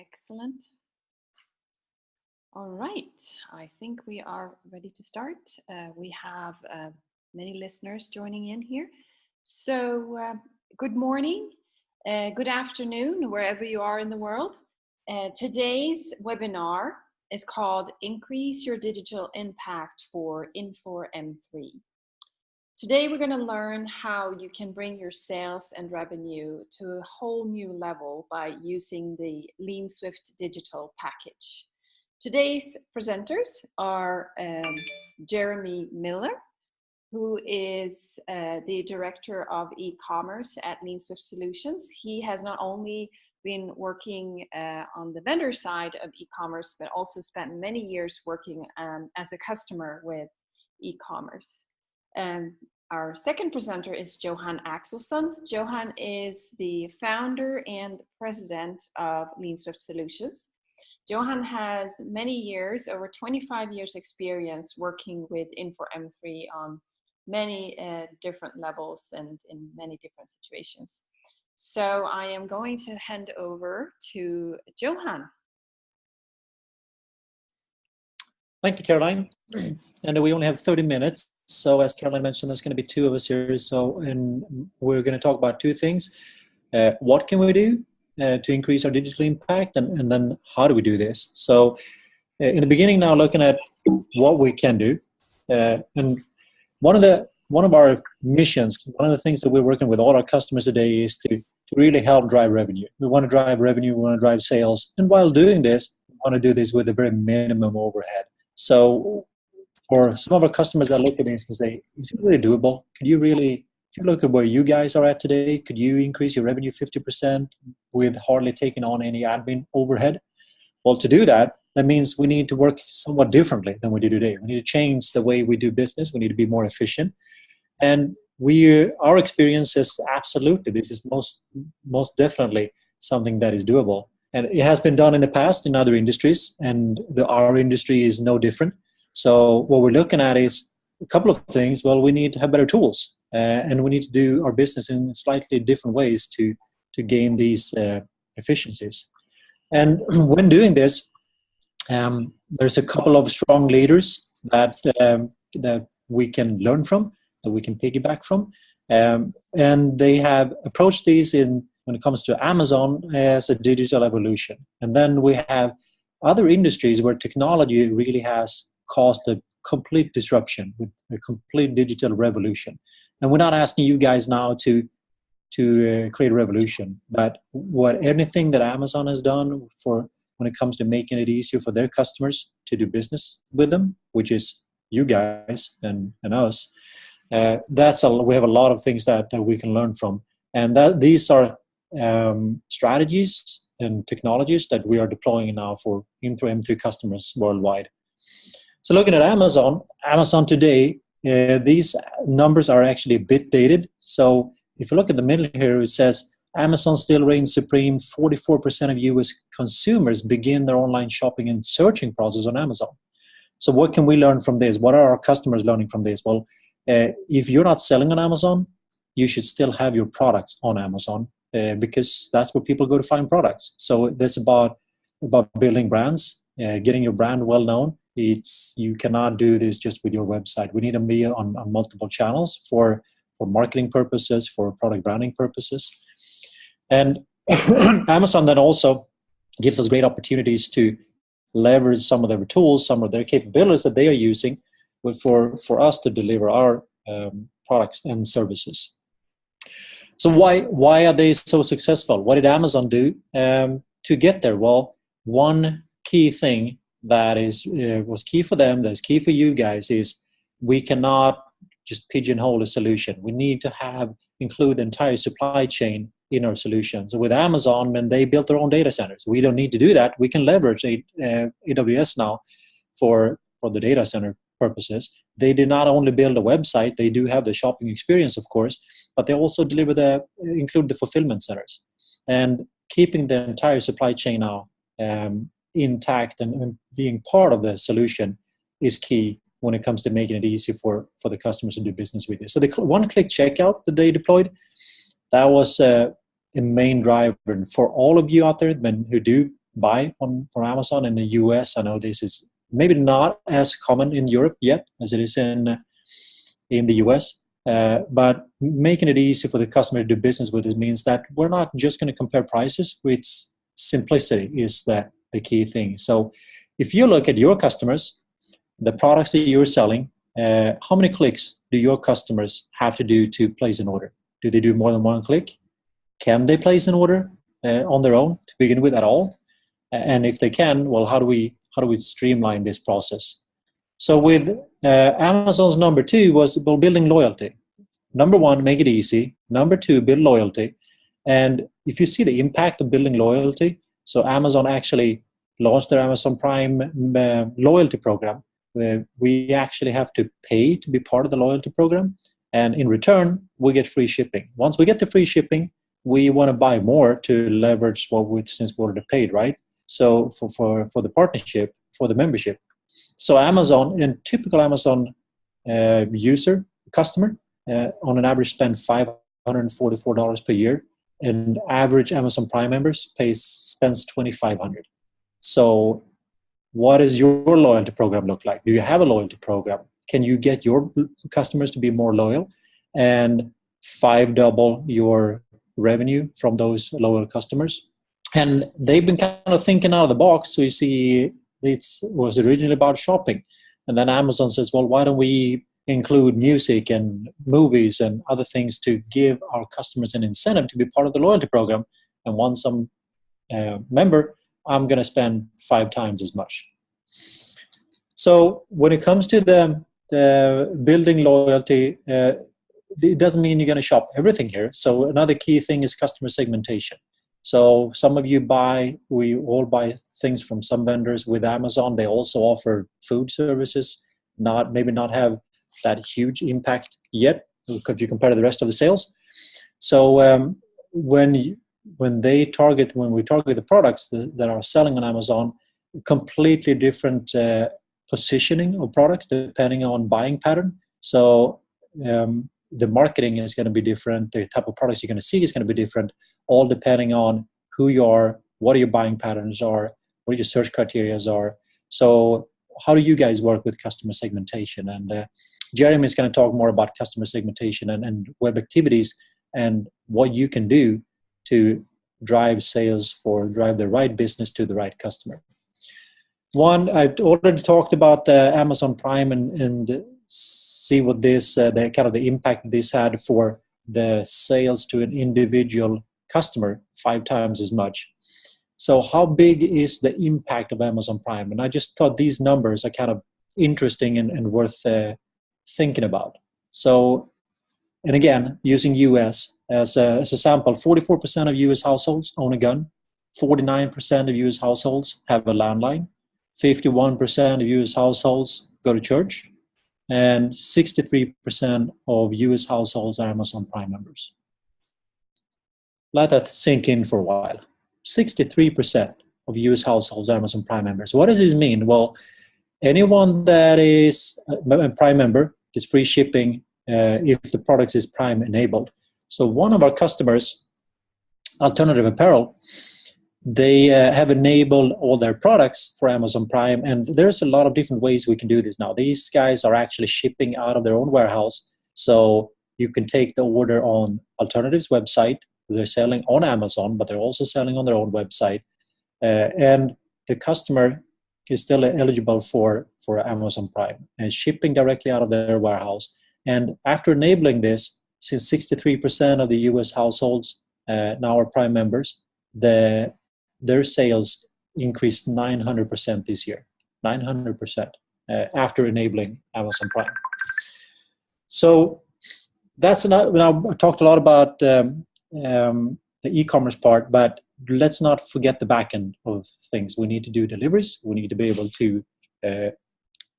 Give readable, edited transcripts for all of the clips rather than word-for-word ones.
Excellent. All right, I think we are ready to start. We have many listeners joining in here. So, good morning, good afternoon, wherever you are in the world. Today's webinar is called Increase Your Digital Impact for Infor M3. Today, we're going to learn how you can bring your sales and revenue to a whole new level by using the LeanSwift digital package. Today's presenters are Jeremy Miller, who is the Director of E-commerce at LeanSwift Solutions. He has not only been working on the vendor side of e-commerce, but also spent many years working as a customer with e-commerce. Our second presenter is Johan Axelsson. Johan is the founder and president of LeanSwift Solutions. Johan has many years, over 25 years experience working with Infor M3 on many different levels and in many different situations. So I am going to hand over to Johan. Thank you, Caroline. And we only have 30 minutes. So as Caroline mentioned, there's going to be two of us here. And we're going to talk about two things. What can we do to increase our digital impact? And then how do we do this? So in the beginning now, looking at what we can do. And one of our missions, one of the things that we're working with all our customers today is to really help drive revenue. We want to drive revenue, we want to drive sales. And while doing this, we want to do this with a very minimum overhead. So for some of our customers that look at this and say, is it really doable? Could you really, if you look at where you guys are at today, could you increase your revenue 50% with hardly taking on any admin overhead? Well, to do that, that means we need to work somewhat differently than we do today. We need to change the way we do business. We need to be more efficient. And our experience is absolutely, this is most definitely something that is doable. And it has been done in the past in other industries, and our industry is no different. So what we're looking at is a couple of things. Well, we need to have better tools, and we need to do our business in slightly different ways to gain these efficiencies. And when doing this, there's a couple of strong leaders that we can learn from, that we can piggyback from. And they have approached these when it comes to Amazon as a digital evolution. And then we have other industries where technology really has caused a complete disruption, with a complete digital revolution. And we're not asking you guys now to create a revolution, but anything that Amazon has done when it comes to making it easier for their customers to do business with them, which is you guys and us, we have a lot of things that we can learn from. And these are strategies and technologies that we are deploying now for Infor M3 customers worldwide. So looking at Amazon today, these numbers are actually a bit dated. So if you look at the middle here, it says Amazon still reigns supreme. 44% of US consumers begin their online shopping and searching process on Amazon. So what can we learn from this? What are our customers learning from this? Well, if you're not selling on Amazon, you should still have your products on Amazon because that's where people go to find products. So that's about building brands, getting your brand well known. You cannot do this just with your website. We need to be on multiple channels for marketing purposes, for product branding purposes. And Amazon then also gives us great opportunities to leverage some of their tools, some of their capabilities that they are using for us to deliver our products and services. So why are they so successful? What did Amazon do to get there? Well, one key thing that was key for them, that's key for you guys, is we cannot just pigeonhole a solution. We need to include the entire supply chain in our solution. So with Amazon, when they built their own data centers, we don't need to do that. We can leverage AWS now for the data center purposes. They did not only build a website, they do have the shopping experience, of course, but they also include the fulfillment centers. And keeping the entire supply chain now intact and being part of the solution is key when it comes to making it easy for the customers to do business with you. So the one-click checkout that they deployed, that was a main driver for all of you out there who do buy from Amazon in the US. I know this is maybe not as common in Europe yet as it is in the US. But making it easy for the customer to do business with it means that we're not just going to compare prices. It's simplicity is the key thing. So if you look at your customers, the products that you're selling, how many clicks do your customers have to do to place an order? Do they do more than one click? Can they place an order on their own to begin with at all? And if they can, well, how do we streamline this process? So with Amazon's number 2 was building loyalty. Number 1, make it easy. Number 2, build loyalty. And if you see the impact of building loyalty, so Amazon actually launched their Amazon Prime loyalty program. We actually have to pay to be part of the loyalty program. And in return, we get free shipping. Once we get the free shipping, we want to buy more to leverage since we already paid, right? So for the partnership, for the membership. So Amazon, in typical Amazon customer, on an average spend $544 per year. And average Amazon Prime members spends $2,500. So what does your loyalty program look like? Do you have a loyalty program? Can you get your customers to be more loyal and 5-double your revenue from those loyal customers? And they've been kind of thinking out of the box. So you see, it was originally about shopping. And then Amazon says, well, why don't we include music and movies and other things to give our customers an incentive to be part of the loyalty program? And once I'm a member, I'm going to spend 5 times as much. So when it comes to the building loyalty, it doesn't mean you're going to shop everything here. So another key thing is customer segmentation. So some of you we all buy things from some vendors with Amazon. They also offer food services, maybe not have that huge impact yet if you compare to the rest of the sales. So when we target the products that are selling on Amazon, completely different positioning of products depending on buying pattern. So the marketing is going to be different. The type of products you're going to see is going to be different, all depending on who you are, what your buying patterns are, what your search criteria are. So how do you guys work with customer segmentation? And Jeremy is going to talk more about customer segmentation and web activities and what you can do to drive sales or drive the right business to the right customer. One, I've already talked about the Amazon Prime and see what this, the kind of the impact this had for the sales to an individual customer, 5 times as much. So how big is the impact of Amazon Prime? And I just thought these numbers are kind of interesting and worth thinking about. So, and again, using US as a sample, 44% of US households own a gun, 49% of US households have a landline, 51% of US households go to church, and 63% of US households are Amazon Prime members. Let that sink in for a while. 63% of US households are Amazon Prime members. What does this mean? Well, anyone that is a Prime member is free shipping if the product is Prime enabled. So one of our customers, Alternative Apparel, they have enabled all their products for Amazon Prime, and there's a lot of different ways we can do this now. These guys are actually shipping out of their own warehouse, so you can take the order on Alternative's website. They're selling on Amazon, but they're also selling on their own website, and the customer is still eligible for Amazon Prime and shipping directly out of their warehouse. And after enabling this, since 63% of the US households now are Prime members, their sales increased 900% this year, 900% after enabling Amazon Prime. So that's now I talked a lot about the e-commerce part, but let's not forget the back end of things. We need to do deliveries. We need to be able to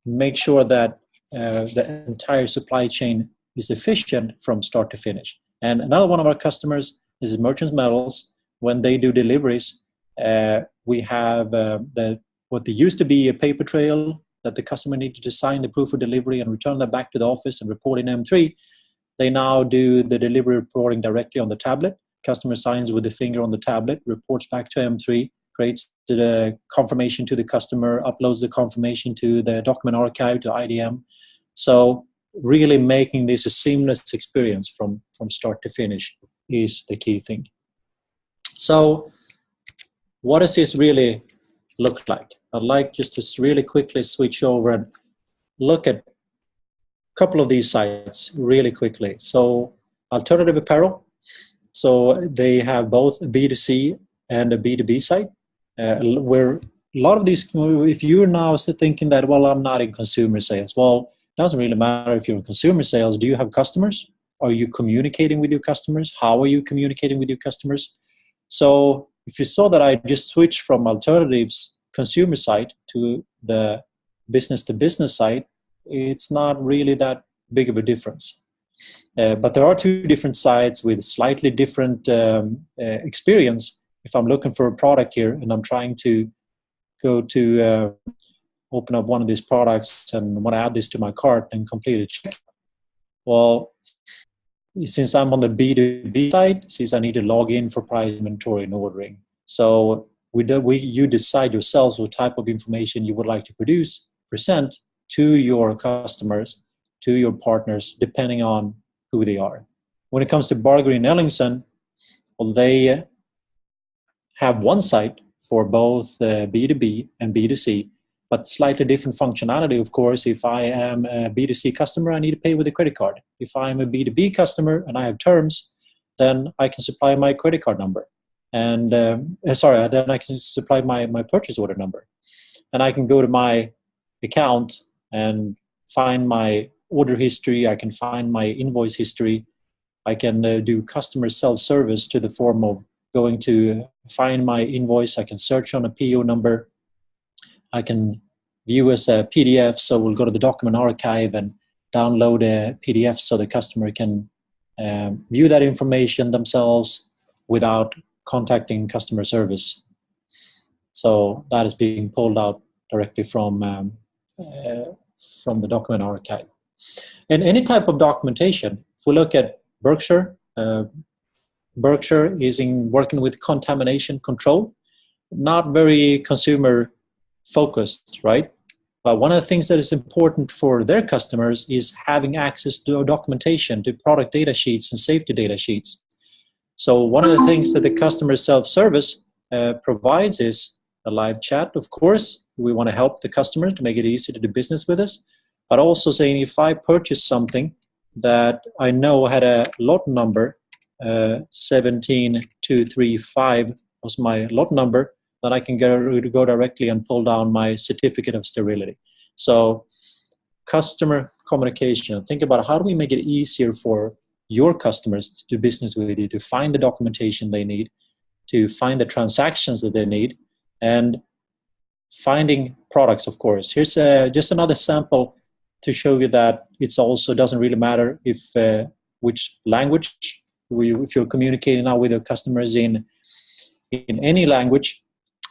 make sure that the entire supply chain is efficient from start to finish. And another one of our customers is Merchants Metals. When they do deliveries, we have what they used to be a paper trail that the customer needed to sign the proof of delivery and return that back to the office and report in M3. They now do the delivery reporting directly on the tablet. Customer signs with the finger on the tablet, reports back to M3. creates the confirmation to the customer, uploads the confirmation to the document archive, to IDM. So really making this a seamless experience from start to finish is the key thing. So what does this really look like? I'd like just to really quickly switch over and look at a couple of these sites really quickly. So alternative apparel. So they have both a B2C and a B2B site. Where a lot of these, if you're now thinking that, well, I'm not in consumer sales. Well, it doesn't really matter if you're in consumer sales. Do you have customers? Are you communicating with your customers? How are you communicating with your customers? So if you saw that I just switched from alternatives consumer site to the business to business site, it's not really that big of a difference. But there are two different sites with slightly different experience. If I'm looking for a product here and I'm trying to go to open up one of these products and want to add this to my cart and complete a check, well, since I'm on the B2B side, since I need to log in for price, inventory, and ordering. So you decide yourselves what type of information you would like to present to your customers, to your partners, depending on who they are. When it comes to Barger and Ellingson, well, they have one site for both B2B and B2C, but slightly different functionality, of course. If I am a B2C customer, I need to pay with a credit card. If I'm a B2B customer and I have terms, then I can supply my credit card number. And then I can supply my purchase order number. And I can go to my account and find my order history. I can find my invoice history. I can do customer self-service to the form of going to find my invoice. I can search on a PO number. I can view as a PDF. So we'll go to the document archive and download a PDF so the customer can view that information themselves without contacting customer service. So that is being pulled out directly from the document archive. And any type of documentation, if we look at Berkshire, Berkshire is working with contamination control, not very consumer focused, right? But one of the things that is important for their customers is having access to documentation, to product data sheets and safety data sheets. So one of the things that the customer self-service provides is a live chat, of course. We want to help the customer to make it easy to do business with us, but also saying if I purchase something that I know had a lot number, 17235 was my lot number, then I can go directly and pull down my certificate of sterility. So customer communication, think about how do we make it easier for your customers to do business with you, to find the documentation they need, to find the transactions that they need, and finding products, of course. Here's just another sample to show you that it's also doesn't really matter if which language. If you're communicating now with your customers in any language,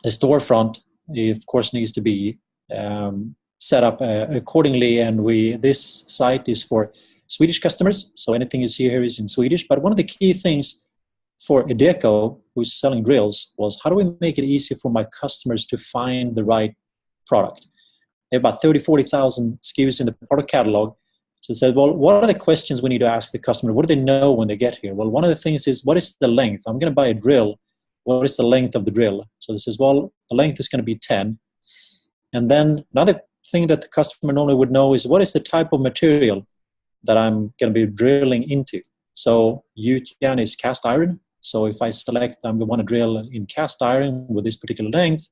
the storefront, of course, needs to be set up accordingly. And this site is for Swedish customers, so anything you see here is in Swedish. But one of the key things for Ideco, who's selling drills, was how do we make it easy for my customers to find the right product? They have about 40,000 SKUs in the product catalog. So it says, well, what are the questions we need to ask the customer? What do they know when they get here? Well, one of the things is, what is the length? I'm going to buy a drill. What is the length of the drill? So this is, well, the length is going to be 10. And then another thing that the customer normally would know is, what is the type of material that I'm going to be drilling into? So UTN is cast iron. So if I select, I'm going to want to drill in cast iron with this particular length,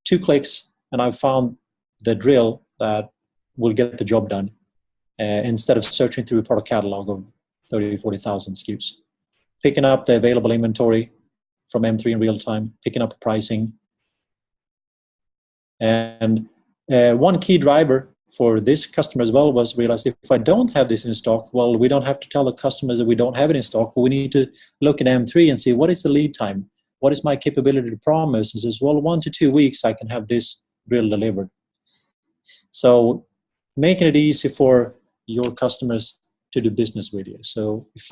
2 clicks, and I've found the drill that will get the job done instead of searching through a product catalog of 40,000 SKUs. Picking up the available inventory from M3 in real time, picking up the pricing. And one key driver for this customer as well was realize if I don't have this in stock, well, we don't have to tell the customers that we don't have it in stock, but we need to look at M3 and see what is the lead time? What is my capability to promise? And says, well, 1 to 2 weeks, I can have this drill delivered. So making it easy for your customers to do business with you. So if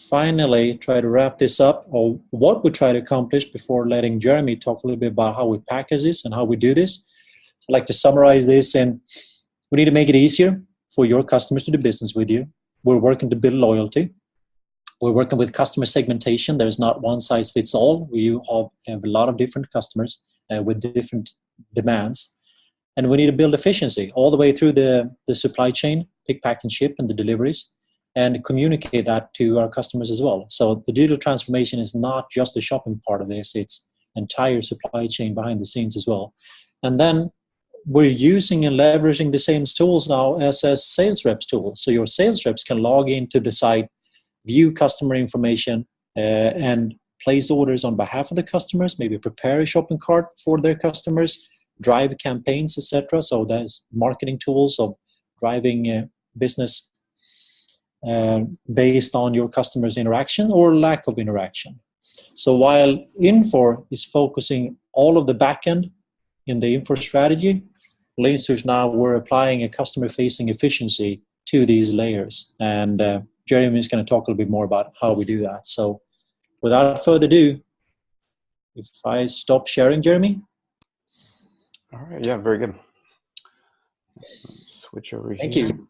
finally try to wrap this up, or what we try to accomplish, before letting Jeremy talk a little bit about how we package this and how we do this. So I'd like to summarize this, and we need to make it easier for your customers to do business with you. We're working to build loyalty. We're working with customer segmentation. There's not one size fits all. We have a lot of different customers with different demands. And we need to build efficiency all the way through the supply chain, pick, pack, and ship, and the deliveries, and communicate that to our customers as well. So the digital transformation is not just the shopping part of this, it's entire supply chain behind the scenes as well. And then we're using and leveraging the same tools now as sales reps tools. So your sales reps can log into the site, view customer information, and place orders on behalf of the customers, maybe prepare a shopping cart for their customers, drive campaigns, etc. So there's marketing tools of driving business based on your customers' interaction or lack of interaction. So while Infor is focusing all of the backend in the Infor strategy, LeanSwift now we're applying a customer-facing efficiency to these layers. And Jeremy is going to talk a little bit more about how we do that. So without further ado, if I stop sharing, Jeremy. All right, yeah, very good. Switch over here. Thank you.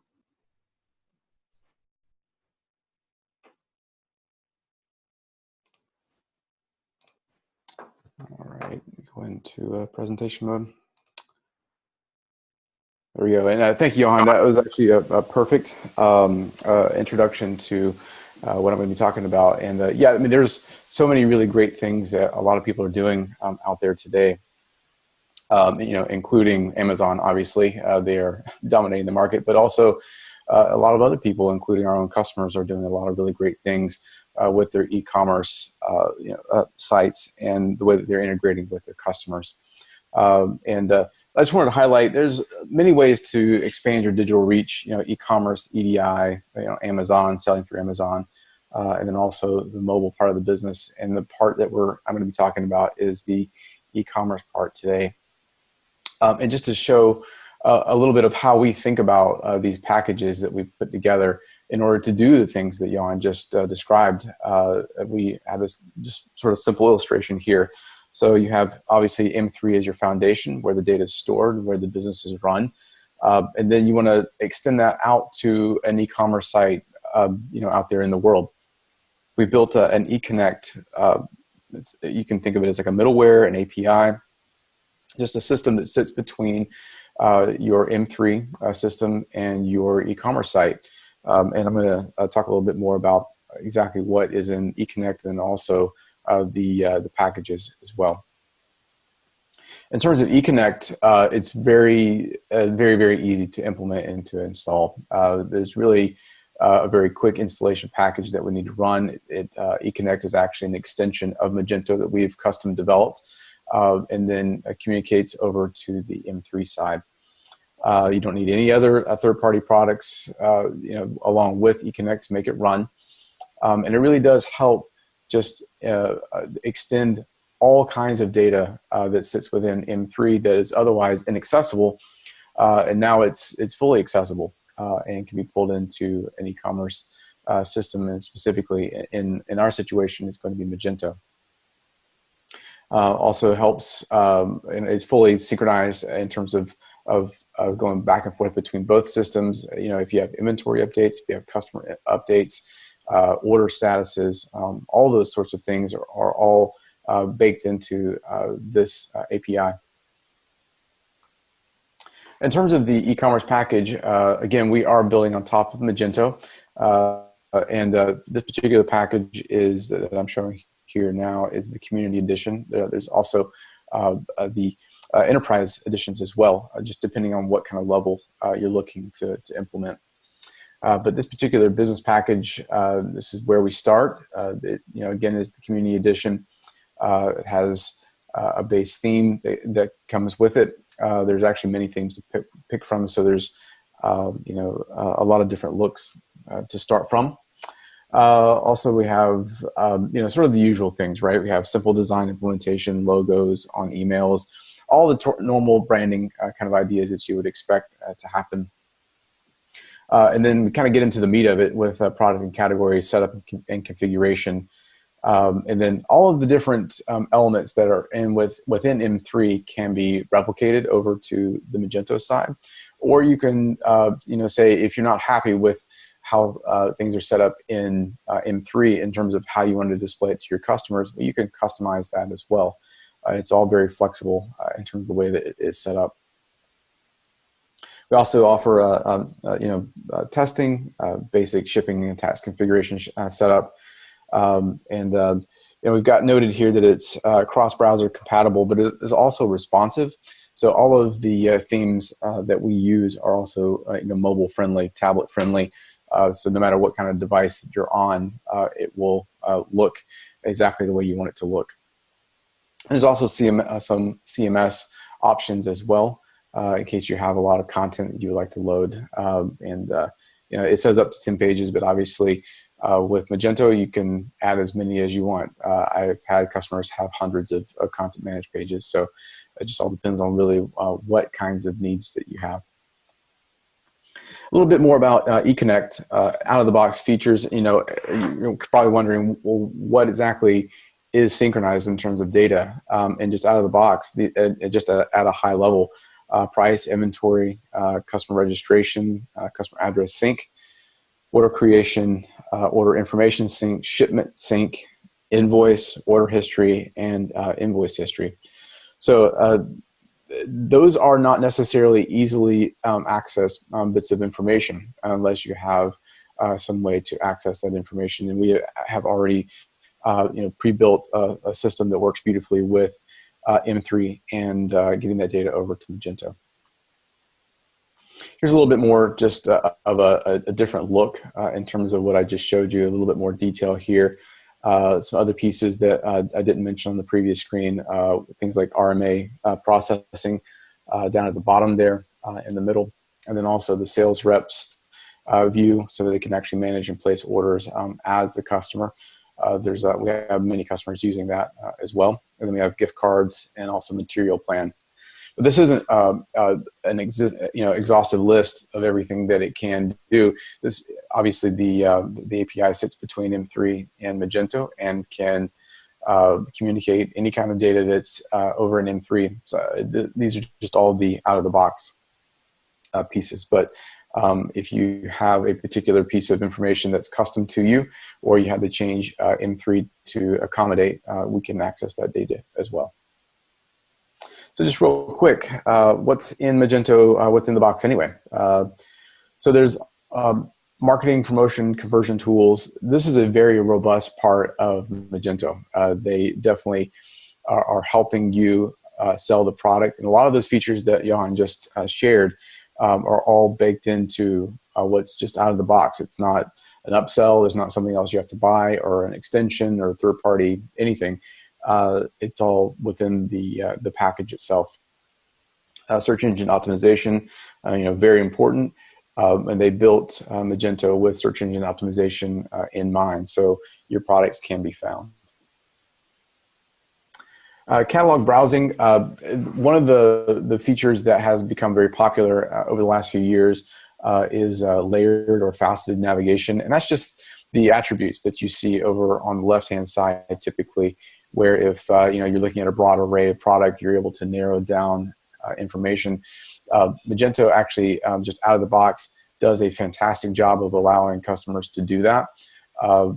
All right, go into presentation mode. There we go. And thank you, Johan. That was actually a perfect introduction to what I'm going to be talking about. And yeah, I mean, there's so many really great things that a lot of people are doing out there today. You know, including Amazon, obviously, they are dominating the market, but also a lot of other people, including our own customers, are doing a lot of really great things with their e-commerce sites and the way that they're integrating with their customers. I just wanted to highlight, there's many ways to expand your digital reach, you know, e-commerce, EDI, you know, Amazon, selling through Amazon, and then also the mobile part of the business. And the part that I'm going to be talking about is the e-commerce part today. And just to show a little bit of how we think about these packages that we've put together in order to do the things that Johan just described, we have this just sort of simple illustration here. So you have obviously M3 as your foundation, where the data is stored, where the business is run, and then you want to extend that out to an e-commerce site, you know, out there in the world. We built an eConnect. You can think of it as like a middleware, an API, just a system that sits between your M3 system and your e-commerce site. And I'm going to talk a little bit more about exactly what is in eConnect and also the packages as well. In terms of eConnect, it's very, very easy to implement and to install. There's really a very quick installation package that we need to run. eConnect is actually an extension of Magento that we've custom developed, and then communicates over to the M3 side. You don't need any other third-party products, you know, along with eConnect to make it run. And it really does help just extend all kinds of data that sits within M3 that is otherwise inaccessible, and now it's fully accessible and can be pulled into an e-commerce system, and specifically in our situation, it's going to be Magento. Also helps, and it's fully synchronized in terms of going back and forth between both systems. You know, if you have inventory updates, if you have customer updates, order statuses, all those sorts of things are all baked into this API. In terms of the e-commerce package, again, we are building on top of Magento, and this particular package is that I'm showing here now is the Community Edition. There's also the Enterprise Editions as well, just depending on what kind of level you're looking to implement. But this particular business package, this is where we start. It, you know, again, is the Community Edition. It has a base theme that comes with it. There's actually many themes to pick from, so there's you know, a lot of different looks to start from. Also, we have you know, sort of the usual things, right? We have simple design implementation, logos on emails, all the normal branding kind of ideas that you would expect to happen. And then we kind of get into the meat of it with product and category setup and configuration. And then all of the different elements that are within M3 can be replicated over to the Magento side. Or you can, say if you're not happy with how things are set up in M3 in terms of how you want to display it to your customers, but you can customize that as well. It's all very flexible in terms of the way that it is set up. We also offer testing, basic shipping and tax configuration setup. We've got noted here that it's cross-browser compatible, but it is also responsive. So all of the themes that we use are also mobile friendly, tablet friendly. So no matter what kind of device you're on, it will look exactly the way you want it to look. There's also some CMS options as well, in case you have a lot of content that you would like to load. It says up to 10 pages, but obviously with Magento, you can add as many as you want. I've had customers have hundreds of content managed pages. So it just all depends on really what kinds of needs that you have. A little bit more about eConnect, out-of-the-box features. You're probably wondering, well, what exactly is synchronized in terms of data? And just out of the box, just at a high level, price, inventory, customer registration, customer address sync, order creation, order information sync, shipment sync, invoice, order history, and invoice history. So those are not necessarily easily accessed bits of information unless you have some way to access that information. And we have already pre-built a system that works beautifully with M3 and getting that data over to Magento. Here's a little bit more just of a different look in terms of what I just showed you, a little bit more detail here. Some other pieces that I didn't mention on the previous screen, things like RMA processing down at the bottom there in the middle, and then also the sales reps view so that they can actually manage and place orders as the customer. We have many customers using that as well. And then we have gift cards and also material plan. But this isn't an exhaustive list of everything that it can do. This obviously the API sits between M3 and Magento and can communicate any kind of data that's over in M3. So these are just all the out of the box pieces. But if you have a particular piece of information that's custom to you, or you had to change M3 to accommodate, we can access that data as well. So just real quick, what's in Magento, what's in the box anyway? So there's marketing, promotion, conversion tools. This is a very robust part of Magento. They definitely are helping you sell the product. And a lot of those features that Johan just shared are all baked into what's just out of the box. It's not an upsell. There's not something else you have to buy or an extension or third party, anything. It's all within the package itself. Search engine optimization, very important. And they built Magento with search engine optimization in mind, so your products can be found. Catalog browsing, one of the features that has become very popular over the last few years is layered or faceted navigation, and that's just the attributes that you see over on the left-hand side typically, where if you're looking at a broad array of product, you're able to narrow down information. Magento actually, just out of the box, does a fantastic job of allowing customers to do that.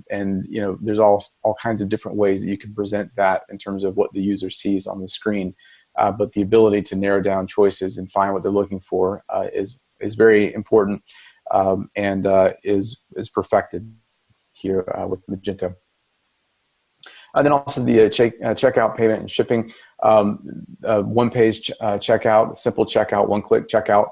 And there's all kinds of different ways that you can present that in terms of what the user sees on the screen. But the ability to narrow down choices and find what they're looking for is very important and is perfected here with Magento. And then also the checkout, payment, and shipping, one-page checkout, simple checkout, one-click checkout.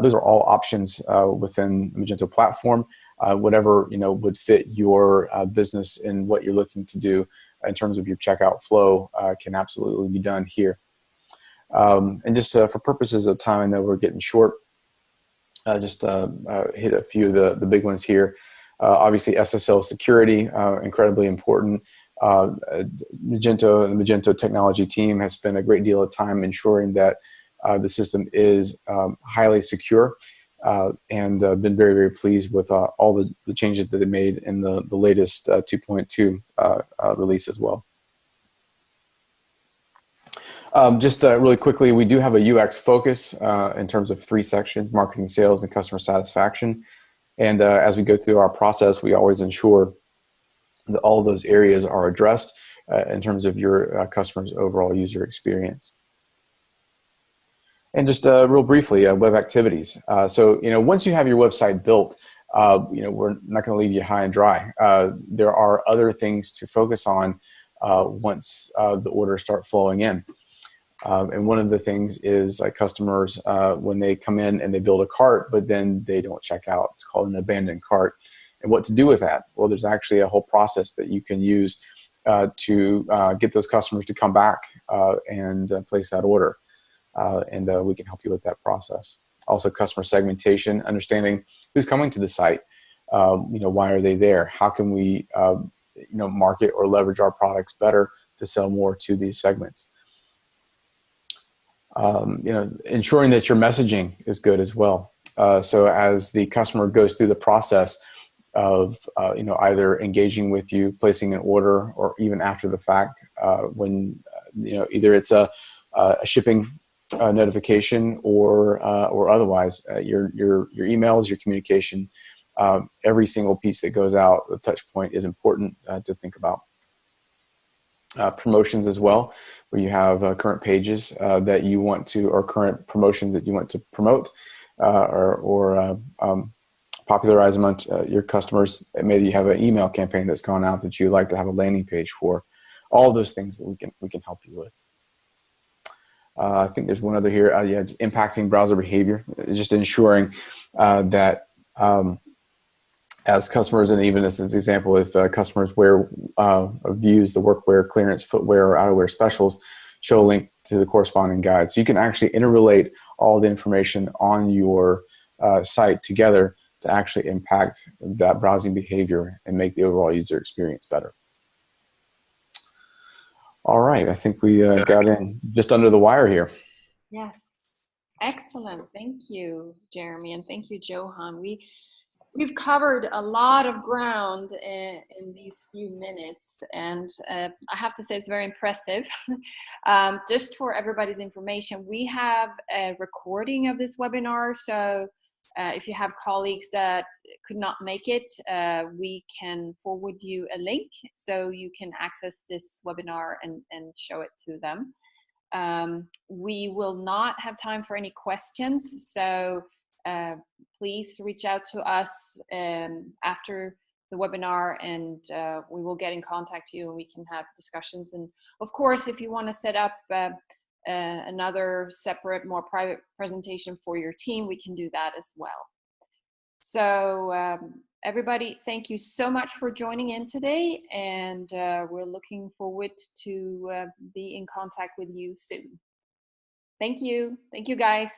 Those are all options within the Magento platform. Whatever would fit your business and what you're looking to do in terms of your checkout flow can absolutely be done here. And just for purposes of time, I know we're getting short. Just hit a few of the big ones here. Obviously, SSL security, incredibly important. Magento and the Magento technology team has spent a great deal of time ensuring that the system is highly secure. and been very, very pleased with all the changes that they made in the latest 2.2 release as well. Just really quickly, we do have a UX focus in terms of 3 sections: marketing, sales, and customer satisfaction. And as we go through our process, we always ensure that all of those areas are addressed in terms of your customer's overall user experience. And just real briefly, web activities. So, once you have your website built, we're not going to leave you high and dry. There are other things to focus on once the orders start flowing in. And one of the things is like customers, when they come in and they build a cart, but then they don't check out. It's called an abandoned cart. And what to do with that? Well, there's actually a whole process that you can use to get those customers to come back and place that order. And we can help you with that process. Also, customer segmentation, understanding who's coming to the site. Why are they there? How can we, market or leverage our products better to sell more to these segments? Ensuring that your messaging is good as well. So as the customer goes through the process of, either engaging with you, placing an order, or even after the fact, when, either it's a shipping notification or otherwise, your emails, your communication, every single piece that goes out, the touch point is important to think about. Promotions as well, where you have current pages that you want to, or current promotions that you want to promote or popularize among your customers. Maybe you have an email campaign that's gone out that you like to have a landing page for. All of those things that we can help you with. I think there's one other here. Impacting browser behavior, just ensuring that as customers, and even as an example, if customers wear views the workwear, clearance, footwear, or outerwear specials, show a link to the corresponding guide. So you can actually interrelate all the information on your site together to actually impact that browsing behavior and make the overall user experience better. All right, I think we got in just under the wire here. Yes, excellent. Thank you, Jeremy, and thank you, Johan. We've covered a lot of ground in these few minutes, and I have to say it's very impressive. Just for everybody's information, we have a recording of this webinar, so if you have colleagues that could not make it, we can forward you a link so you can access this webinar and show it to them. We will not have time for any questions, so please reach out to us after the webinar, and we will get in contact with you and we can have discussions. And of course, if you want to set up another separate, more private presentation for your team, we can do that as well. So everybody, thank you so much for joining in today, and we're looking forward to be in contact with you soon. Thank you. Thank you, guys.